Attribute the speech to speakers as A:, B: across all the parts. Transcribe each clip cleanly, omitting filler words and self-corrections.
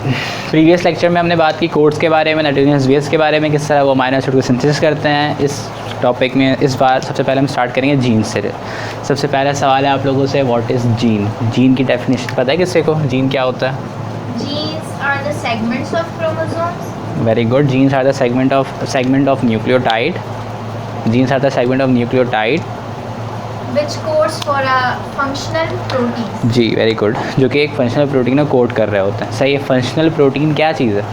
A: Previous lecture में हमने बात की कोड्स के बारे में, नाइट्रोजनस बेस के बारे में, किस तरह वो अमीनो एसिड को सिंथेसिस करते हैं। इस टॉपिक में इस बार सबसे पहले हम स्टार्ट करेंगे जीन से। सबसे पहला सवाल है आप लोगों से, व्हाट इज़ जीन? जीन की डेफिनेशन पता है किसी को? जीन क्या होता है?
B: Genes are the segments of chromosomes.
A: Very good. Genes are the segment of nucleotide. Genes are the segment of nucleotide
B: Which codes for a functional protein.
A: जी, very good. जो कि एक फंक्शनल प्रोटीन को code कर रहे होते हैं। सही है। फंक्शनल प्रोटीन क्या चीज़ है?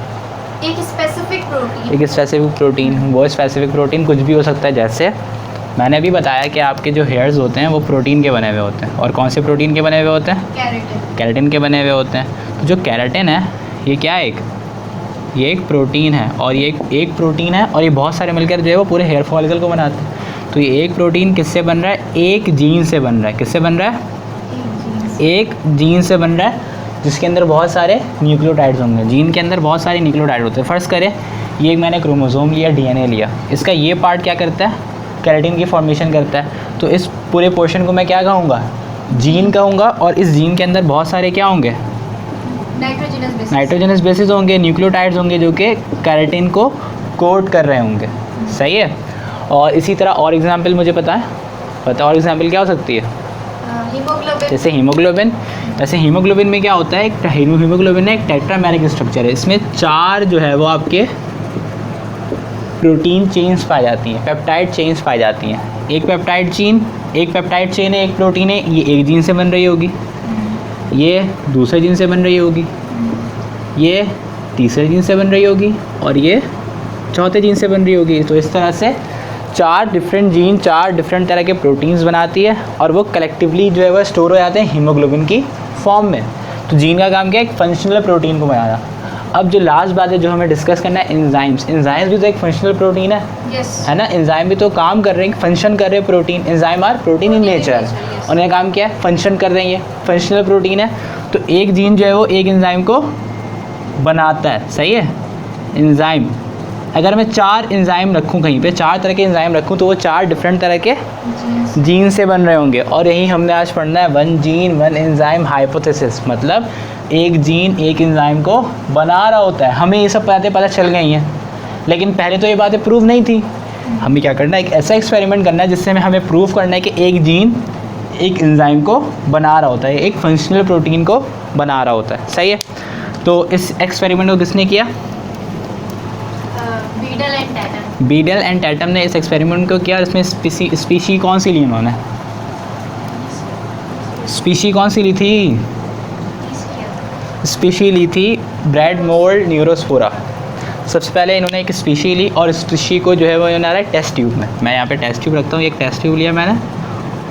B: एक स्पेसिफिक प्रोटीन।
A: एक स्पेसिफिक प्रोटीन। वो स्पेसिफिक प्रोटीन कुछ भी हो सकता है, जैसे मैंने अभी बताया कि आपके जो हेयर्स होते हैं वो प्रोटीन के बने हुए होते हैं। और कौन से प्रोटीन के बने हुए होते हैं?
B: Keratin.
A: केराटिन के बने हुए होते हैं। तो जो केराटिन है ये क्या है? ये एक प्रोटीन है, और ये एक प्रोटीन है, और ये बहुत सारे मिलकर जो है वो पूरे हेयर फॉलिकल को बनाते हैं। तो ये एक प्रोटीन किससे बन रहा है? एक जीन से बन रहा है। किससे बन रहा है? एक जीन से बन रहा है, जिसके अंदर बहुत सारे न्यूक्लियोटाइड्स होंगे। जीन के अंदर बहुत सारे न्यूक्लियोटाइड होते हैं। फ़र्ज़ करें ये मैंने क्रोमोसोम लिया, डीएनए लिया, इसका ये पार्ट क्या करता है? केराटिन की फॉर्मेशन करता है। तो इस पूरे पोर्शन को मैं क्या कहूँगा? जीन कहूँगा। और इस जीन के अंदर बहुत सारे क्या होंगे? नाइट्रोजनस बेसिस होंगे, न्यूक्लियोटाइड्स होंगे, जो कि केराटिन को कोड कर रहे होंगे। सही है। और इसी तरह और एग्जांपल मुझे पता है, और एग्जांपल क्या हो सकती है?
B: हीमोग्लोबिन।
A: जैसे हीमोग्लोबिन। वैसे हीमोग्लोबिन में क्या होता है? एक हीमोग्लोबिन में एक टेट्रामेरिक स्ट्रक्चर है। इसमें 4 जो है वो आपके प्रोटीन चेन्स पाई जाती हैं, पेप्टाइड चेन्स पाई जाती हैं। एक पेप्टाइड चेन है, एक प्रोटीन है, ये एक जीन से बन रही होगी, ये दूसरे जीन से बन रही होगी, ये तीसरे जीन से बन रही होगी, और ये चौथे जीन से बन रही होगी। तो इस तरह से 4 डिफरेंट जीन 4 डिफरेंट तरह के प्रोटीन्स बनाती है, और वो कलेक्टिवली जो है वो स्टोर हो जाते हैं हीमोग्लोबिन की फॉर्म में। तो जीन का काम क्या है? एक फंक्शनल प्रोटीन को बनाना। अब जो लास्ट बात है जो हमें डिस्कस करना है, एंजाइम्स भी तो एक फंक्शनल प्रोटीन है। है ना? एंजाइम भी तो काम कर रहे हैं, फंक्शन कर रहे हैं। Protein, enzyme are protein in nature. उन्हें काम क्या है? फंक्शन कर रहे हैं, ये फंक्शनल प्रोटीन है। तो एक जीन जो है वो एक एंजाइम को बनाता है। सही है। एंजाइम, अगर मैं 4 एंजाइम रखूँ कहीं पे, 4 तरह के एंजाइम रखूँ, तो वो 4 डिफरेंट तरह के जीन से बन रहे होंगे। और यही हमने आज पढ़ना है, 1 जीन 1 एंजाइम हाइपोथेसिस। मतलब एक जीन एक एंजाइम को बना रहा होता है। हमें ये सब बातें पता चल गई हैं, लेकिन पहले तो ये बातें प्रूव नहीं थी। हमें क्या करना है? एक ऐसा एक्सपेरिमेंट करना है जिससे हमें प्रूव करना है कि एक जीन एक एंजाइम को बना रहा होता है, एक फंक्शनल प्रोटीन को बना रहा होता है। सही है। तो इस एक्सपेरिमेंट को किसने किया? बीडल एंड टैटम ने इस एक्सपेरिमेंट को किया। इसमें स्पीशी कौन सी ली उन्होंने? स्पीशी कौन सी ली थी? स्पीशी ली थी ब्रेड मोल्ड न्यूरोस्पोरा। सबसे पहले इन्होंने एक स्पीशी ली, और स्पीशी को जो है वो इन्होंने डाला टेस्ट ट्यूब में। मैं यहाँ पे टेस्ट ट्यूब रखता हूँ, एक टेस्ट ट्यूब लिया मैंने,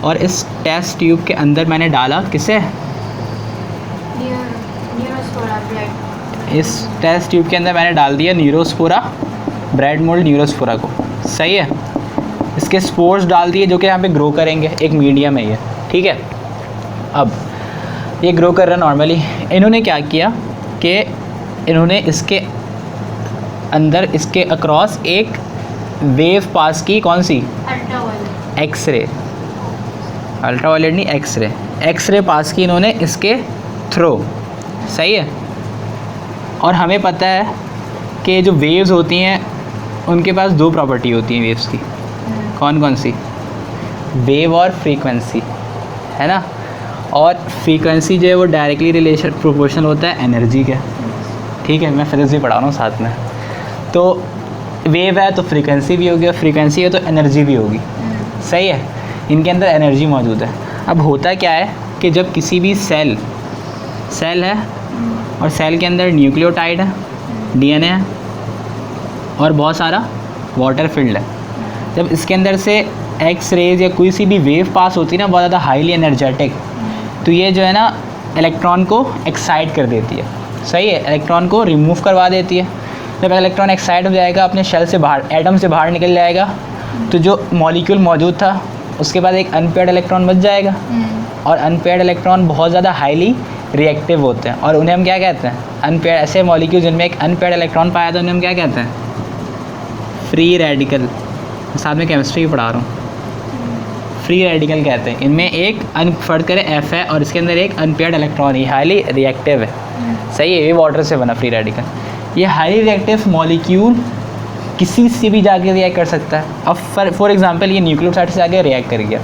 A: और इस टेस्ट ट्यूब के अंदर मैंने डाला किसे? इस टेस्ट ट्यूब के अंदर मैंने डाल दिया न्यूरोस्पोरा, ब्रेड मोल्ड न्यूरोस्पोरा को। सही है। इसके स्पोर्स डाल दिए जो कि यहाँ पे ग्रो करेंगे, एक मीडियम है ये। ठीक है। अब ये ग्रो कर रहा है नॉर्मली। इन्होंने क्या किया कि इन्होंने इसके अंदर, इसके अक्रॉस एक वेव पास की। कौन सी? एक्सरे। अल्ट्रावायलेट नहीं, एक्सरे। एक्सरे पास की इन्होंने इसके थ्रू। सही है। और हमें पता है कि जो वेव्स होती हैं उनके पास 2 प्रॉपर्टी होती हैं वेव्स की। कौन कौन सी? वेव और फ्रीक्वेंसी, है ना? और फ्रीक्वेंसी जो है वो डायरेक्टली रिलेशन प्रोपोर्शनल होता है एनर्जी के। ठीक है। मैं फिजिक्स भी पढ़ा रहा हूँ साथ में। तो वेव है तो फ्रीक्वेंसी भी होगी, और फ्रीक्वेंसी है तो एनर्जी भी होगी। सही है। इनके अंदर एनर्जी मौजूद है। अब होता क्या है कि जब किसी भी सेल है, और सेल के अंदर न्यूक्लियोटाइड है, डीएनए है, और बहुत सारा वाटर फील्ड है, जब इसके अंदर से एक्स रेज या कोई सी भी वेव पास होती है ना, बहुत ज़्यादा हाईली एनर्जेटिक, तो ये जो है ना इलेक्ट्रॉन को एक्साइट कर देती है। सही है। इलेक्ट्रॉन को रिमूव करवा देती है। जब इलेक्ट्रॉन एक्साइट हो जाएगा, अपने शेल से बाहर, एटम से बाहर निकल जाएगा, तो जो मॉलिक्यूल मौजूद था उसके बाद एक अनपेयर्ड इलेक्ट्रॉन बच जाएगा। और अनपेयर्ड इलेक्ट्रॉन बहुत ज़्यादा हाईली रिएक्टिव होते हैं, और उन्हें हम क्या कहते हैं? अनपेयर्ड। ऐसे मॉलिक्यूल जिनमें एक अनपेयर्ड इलेक्ट्रॉन पाया था उन्हें हम क्या कहते हैं? Free radical. साथ में केमिस्ट्री भी पढ़ा रहा हूँ। फ्री रेडिकल कहते हैं। इनमें एक फर्क करें एफ है और इसके अंदर एक अनपेयर्ड इलेक्ट्रॉन, ये हाईली रिएक्टिव है। सही है, ये वाटर से बना फ्री रेडिकल। ये हाईली रिएक्टिव मॉलिक्यूल किसी से भी जाके रिएक्ट कर सकता है। अब फॉर एग्जांपल ये न्यूक्लियोटाइड से जाके रिएक्ट कर गया,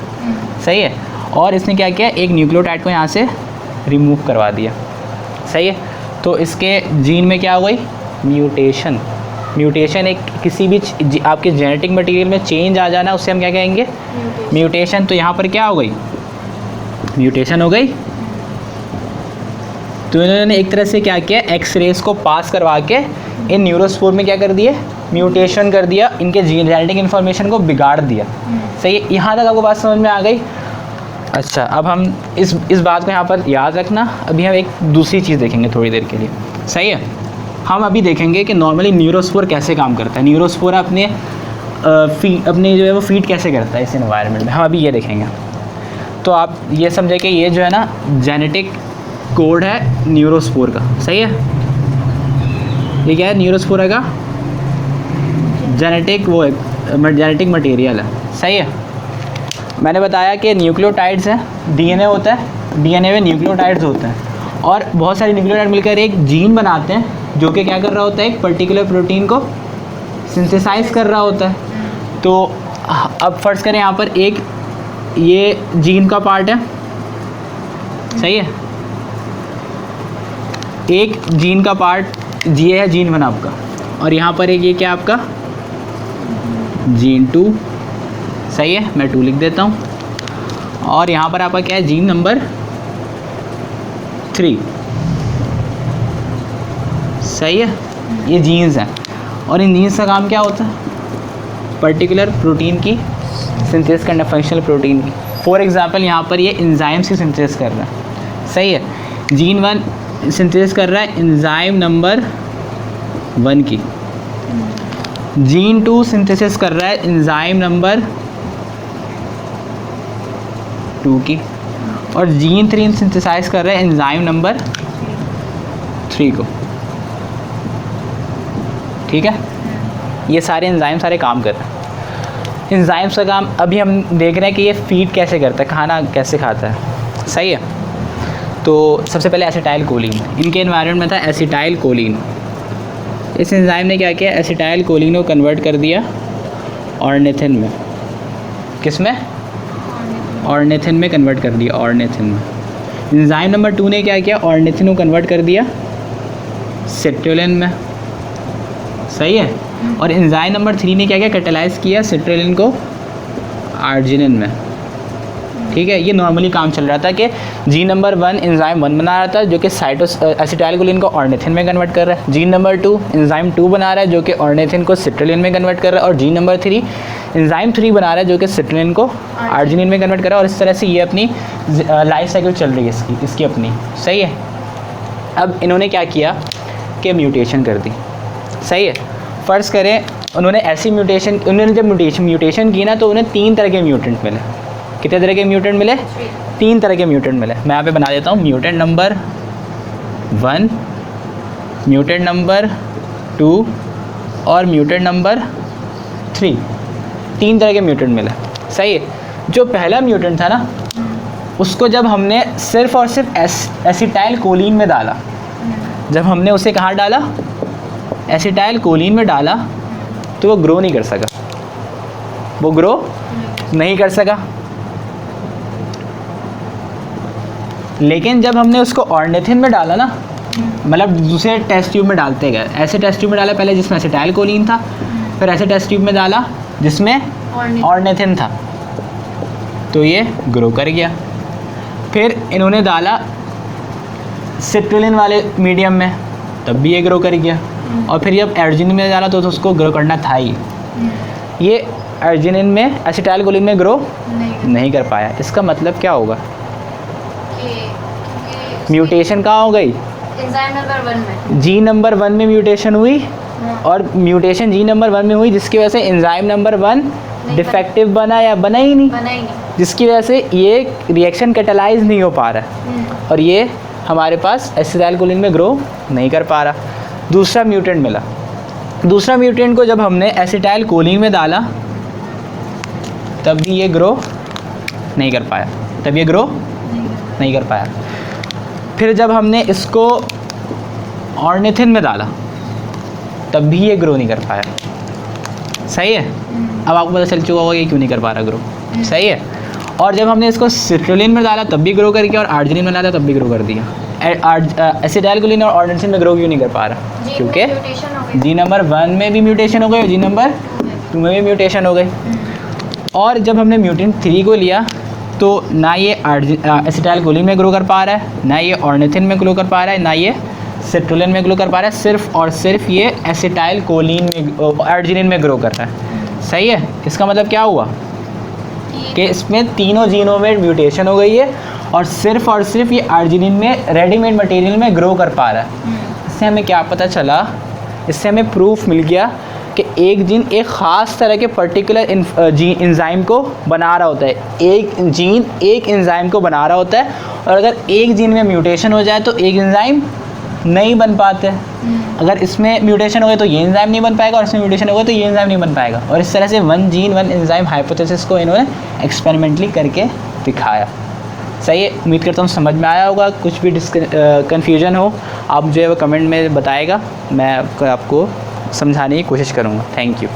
A: सही है, और इसने क्या किया, एक न्यूक्लियोटाइड को यहाँ से रिमूव करवा दिया, सही है। तो इसके जीन में क्या हो गई, म्यूटेशन। म्यूटेशन एक किसी भी आपके जेनेटिक मटेरियल में चेंज आ जाना, उससे हम क्या कहेंगे, म्यूटेशन। तो यहाँ पर क्या हो गई, म्यूटेशन हो गई। तो इन्होंने एक तरह से क्या किया, एक्स रेस को पास करवा के इन न्यूरोस्पोर में क्या कर दिए, म्यूटेशन कर दिया, इनके जेनेटिक इन्फॉर्मेशन को बिगाड़ दिया। सही है, यहाँ तक आपको बात समझ में आ गई। अच्छा, अब हम इस बात को यहाँ पर याद रखना। अभी हम एक दूसरी चीज़ देखेंगे थोड़ी देर के लिए, सही है। हम अभी देखेंगे कि नॉर्मली न्यूरोस्पोर कैसे काम करता है, न्यूरोस्पोर अपने अपने जो है वो फीड कैसे करता है इस एनवायरनमेंट में, हम अभी ये देखेंगे। तो आप ये समझे कि ये जो है ना जेनेटिक कोड है न्यूरोस्पोर का, सही है। ये क्या है, न्यूरोस्पोर का जेनेटिक वो जेनेटिक मटेरियल है, सही है। मैंने बताया कि न्यूक्लियोटाइड्स हैं, डीएनए होता है, डीएनए में न्यूक्लियोटाइड्स होते हैं और बहुत सारे न्यूक्लियोटाइड मिलकर एक जीन बनाते हैं जो कि क्या कर रहा होता है, एक पर्टिकुलर प्रोटीन को सिंथेसाइज कर रहा होता है। तो अब फर्ज करें यहाँ पर एक ये जीन का पार्ट है, सही है, एक जीन का पार्ट ये है जीन 1 आपका, और यहाँ पर एक ये क्या आपका जीन 2, सही है, मैं 2 लिख देता हूँ। और यहाँ पर आपका क्या है, जीन नंबर 3, सही है। ये जीन्स हैं और इन जीन्स का काम क्या होता है, पर्टिकुलर प्रोटीन की सिंथेसिस करना, फंक्शनल प्रोटीन की। फॉर एग्जांपल यहाँ पर ये एंजाइम्स की सिंथेसिस कर रहा है, सही है। जीन 1 सिंथेसिस कर रहा है एंजाइम नंबर 1 की, जीन 2 सिंथेसिस कर रहा है एंजाइम नंबर 2 की, और जीन 3 सिंथेसाइज कर रहा है एंजाइम नंबर 3 को, ठीक है। ये सारे एंजाइम सारे काम कर रहे हैं। एंजाइम्स का काम अभी हम देख रहे हैं कि ये फीड कैसे करता है, खाना कैसे खाता है, सही है। तो सबसे पहले एसिटाइल कोलिन, इनके एनवायरनमेंट में था एसिटाइल कोलिन। इस एंजाइम ने क्या किया, एसिटाइल कोलिन को कन्वर्ट कर दिया ऑर्निथिन में, किस में, ऑर्निथिन में कन्वर्ट कर दिया, ऑर्निथिन में। एंजाइम नंबर 2 ने क्या किया, ऑर्निथिन को कन्वर्ट कर दिया सिट्रुलिन में, सही है। और एंजाइम नंबर 3 ने क्या किया, कैटालाइज किया सिट्रुलिन को आर्जिनिन में, ठीक है। ये नॉर्मली काम चल रहा था कि जीन नंबर 1 एंजाइम 1 बना रहा था जो कि एसिटाइल कोलिन को ऑर्निथिन में कन्वर्ट कर रहा है, जीन नंबर 2 एंजाइम 2 बना रहा है जो कि ऑर्निथिन को सिट्रुलिन में कन्वर्ट कर रहा है, और जीन नंबर 3 एंजाइम 3 बना रहा है जो कि सिट्रुलिन को आर्जिनिन में कन्वर्ट कर रहा है। और इस तरह से ये अपनी लाइफ साइकिल चल रही है इसकी अपनी, सही है। अब इन्होंने क्या किया कि म्यूटेशन कर दी, सही है। फ़र्ज़ करें उन्होंने ऐसी म्यूटेशन, उन्होंने जब म्यूटेशन की ना तो उन्हें 3 तरह के म्यूटेंट मिले। कितने तरह के म्यूटेंट मिले, 3 तरह के म्यूटेंट मिले। मैं यहाँ पे बना देता हूँ, म्यूटेंट नंबर 1, म्यूटेंट नंबर 2 और म्यूटेंट नंबर 3, 3 तरह के म्यूटेंट मिले, सही है। जो पहला म्यूटेंट था ना उसको जब हमने सिर्फ और सिर्फ एसिटाइल कोलिन में डाला, जब हमने उसे कहाँ डाला, एसिटाइल कोलिन में डाला, तो वो ग्रो नहीं कर सका, वो ग्रो नहीं कर सका। लेकिन जब हमने उसको ऑर्निथिन में डाला ना, मतलब दूसरे टेस्ट ट्यूब में डालते गए, ऐसे टेस्ट ट्यूब में डाला पहले जिसमें एसिटाइल कोलिन था, फिर ऐसे टेस्ट ट्यूब में डाला जिसमें ऑर्निथिन था, तो ये ग्रो कर गया। फिर इन्होंने डाला सिट्रुलिन वाले मीडियम में, तब भी ये ग्रो कर गया। और फिर जब आर्जिनिन में डाला तो उसको ग्रो करना था ही, ये आर्जिनिन में एसिटाइल कोलिन में ग्रो नहीं कर पाया। इसका मतलब क्या होगा, म्यूटेशन कहाँ हो गई,
B: एंजाइम नंबर 1 में,
A: जीन नंबर 1 में म्यूटेशन हुई, और म्यूटेशन जीन नंबर 1 में हुई जिसकी वजह से एंजाइम नंबर 1 डिफेक्टिव बना या बना ही नहीं, जिसकी वजह से ये रिएक्शन कैटालाइज नहीं हो पा रहा और ये हमारे पास एसिटाइल कोलिन में ग्रो नहीं कर पा रहा। दूसरा म्यूटेंट मिला, दूसरा म्यूटेंट को जब हमने एसिटाइल कोलिन में डाला तब भी ये ग्रो नहीं कर पाया, तब ये ग्रो नहीं कर पाया। फिर जब हमने इसको ऑर्निथिन में डाला तब भी ये ग्रो नहीं कर पाया। सही है, अब आपको पता चल चुका होगा ये क्यों नहीं कर पा रहा ग्रो। सही है, और जब हमने इसको सिट्रुलिन में डाला तब भी ग्रो कर गया, और आर्जिनिन में डाला तब भी ग्रो कर दिया। एसिटाइलकोलिन और ऑर्निथिन में ग्रो क्यों नहीं कर पा रहा? क्योंकि जी नंबर 1 में भी म्यूटेशन हो गई और जी नंबर 2 में भी म्यूटेशन हो गई। और जब हमने म्यूटेंट 3 को लिया तो ना ये एसिटाइलकोलिन में ग्रो कर पा रहा है, ना ये ऑर्निथिन में ग्रो कर पा रहा है, ना ये सिट्रुलिन में ग्रो कर पा रहा है, सिर्फ और सिर्फ ये एसिटाइलकोलिन में आर्जिनिन में ग्रो कर रहा है। सही है, इसका मतलब क्या हुआ कि इसमें तीनों जीनों में म्यूटेशन हो गई है और सिर्फ ये आर्जिनिन में रेडीमेड मटेरियल में ग्रो कर पा रहा है। इससे हमें क्या पता चला, इससे हमें प्रूफ मिल गया कि एक जीन एक ख़ास तरह के पर्टिकुलर एंजाइम को बना रहा होता है। एक जीन एक एंजाइम को बना रहा होता है, और अगर एक जीन में म्यूटेशन हो जाए तो एक एंजाइम नहीं बन पाते। अगर इसमें म्यूटेशन हो गया तो ये एंजाइम नहीं बन पाएगा, और इसमें म्यूटेशन होगा तो ये एंजाइम नहीं बन पाएगा। और इस तरह से 1 जीन 1 एंजाइम हाइपोथेसिस को इन्होंने एक्सपेरिमेंटली करके दिखाया। सही है, उम्मीद करता हूँ समझ में आया होगा। कुछ भी कन्फ्यूजन हो आप जो है वो कमेंट में बताएगा, मैं आपको समझाने की कोशिश करूँगा। Thank you.